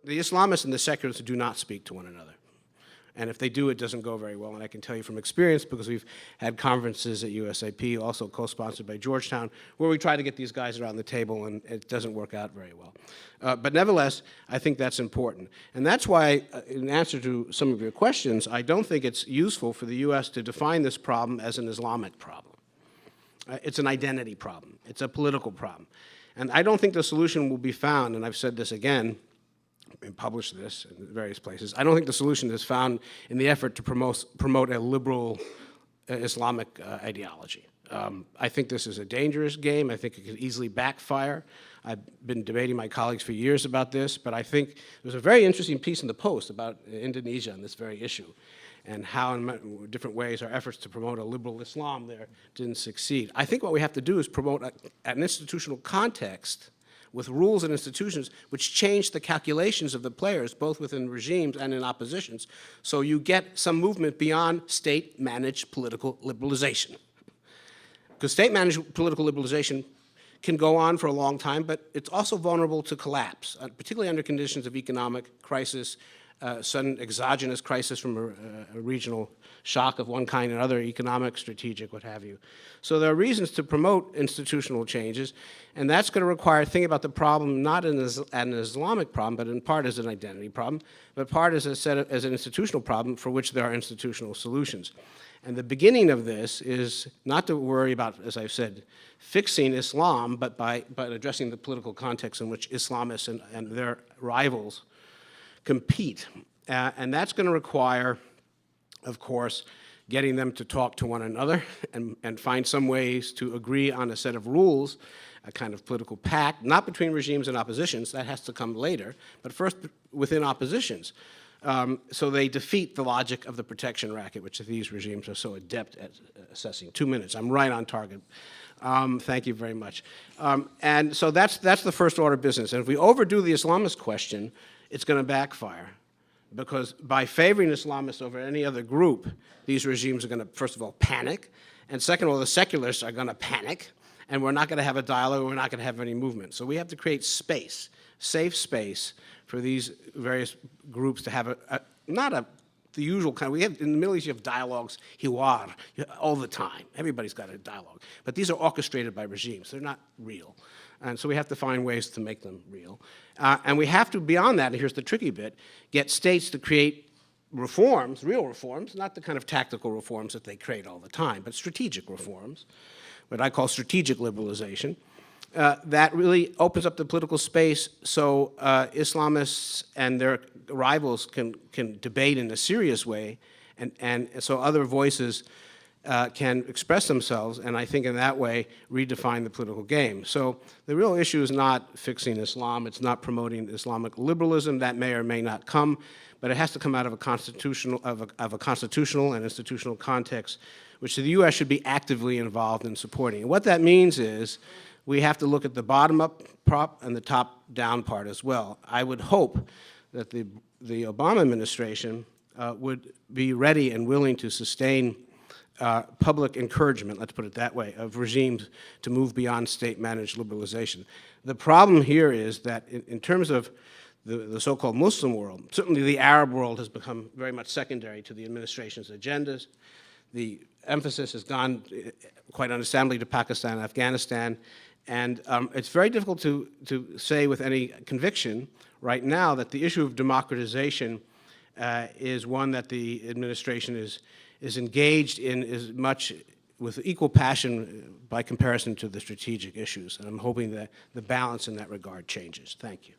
the Islamists and the secularists do not speak to one another. And if they do, it doesn't go very well. And I can tell you from experience, because we've had conferences at USIP, also co-sponsored by Georgetown, where we try to get these guys around the table, and it doesn't work out very well. But nevertheless, I think that's important. And that's why, in answer to some of your questions, I don't think it's useful for the US to define this problem as an Islamic problem. It's an identity problem. It's a political problem. And I don't think the solution will be found, and I've said this again, and published this in various places. I don't think the solution is found in the effort to promote a liberal Islamic ideology. I think this is a dangerous game. I think it could easily backfire. I've been debating my colleagues for years about this, but I think there's a very interesting piece in the Post about Indonesia on this very issue, and how in different ways our efforts to promote a liberal Islam there didn't succeed. I think what we have to do is promote an institutional context with rules and institutions which change the calculations of the players, both within regimes and in oppositions, so you get some movement beyond state-managed political liberalization. Because state-managed political liberalization can go on for a long time, but it's also vulnerable to collapse, particularly under conditions of economic crisis, sudden exogenous crisis from a regional shock of one kind or other, economic, strategic, what have you. So there are reasons to promote institutional changes, and that's going to require thinking about the problem not as an Islamic problem, but in part as an identity problem, but part as an institutional problem for which there are institutional solutions. And the beginning of this is not to worry about, as I've said, fixing Islam, but by addressing the political context in which Islamists and their rivals compete. And that's going to require, of course, getting them to talk to one another and find some ways to agree on a set of rules, a kind of political pact, not between regimes and oppositions, that has to come later, but first within oppositions. So they defeat the logic of the protection racket, which these regimes are so adept at assessing. 2 minutes, I'm right on target. Thank you very much. And so that's the first order of business. And if we overdo the Islamist question, it's going to backfire, because by favoring Islamists over any other group, these regimes are going to, first of all, panic, and second of all, the secularists are going to panic, and we're not going to have a dialogue, we're not going to have any movement. So we have to create space, safe space, for these various groups to have the usual kind. We have, in the Middle East, you have dialogues, hiwar, all the time. Everybody's got a dialogue. But these are orchestrated by regimes. They're not real. And so we have to find ways to make them real. And we have to, beyond that, and here's the tricky bit, get states to create reforms, real reforms, not the kind of tactical reforms that they create all the time, but strategic reforms, what I call strategic liberalization, that really opens up the political space so Islamists and their rivals can debate in a serious way, and so other voices can express themselves, and I think in that way redefine the political game. So the real issue is not fixing Islam, it's not promoting Islamic liberalism. That may or may not come, but it has to come out of a constitutional and institutional context, which the US should be actively involved in supporting. And what that means is we have to look at the bottom-up prop and the top-down part as well. I would hope that the Obama administration would be ready and willing to sustain public encouragement, let's put it that way, of regimes to move beyond state-managed liberalization. The problem here is that in terms of the so-called Muslim world, certainly the Arab world has become very much secondary to the administration's agendas. The emphasis has gone, quite understandably, to Pakistan and Afghanistan, and it's very difficult to say with any conviction right now that the issue of democratization is one that the administration is engaged in as much with equal passion by comparison to the strategic issues. And I'm hoping that the balance in that regard changes. Thank you.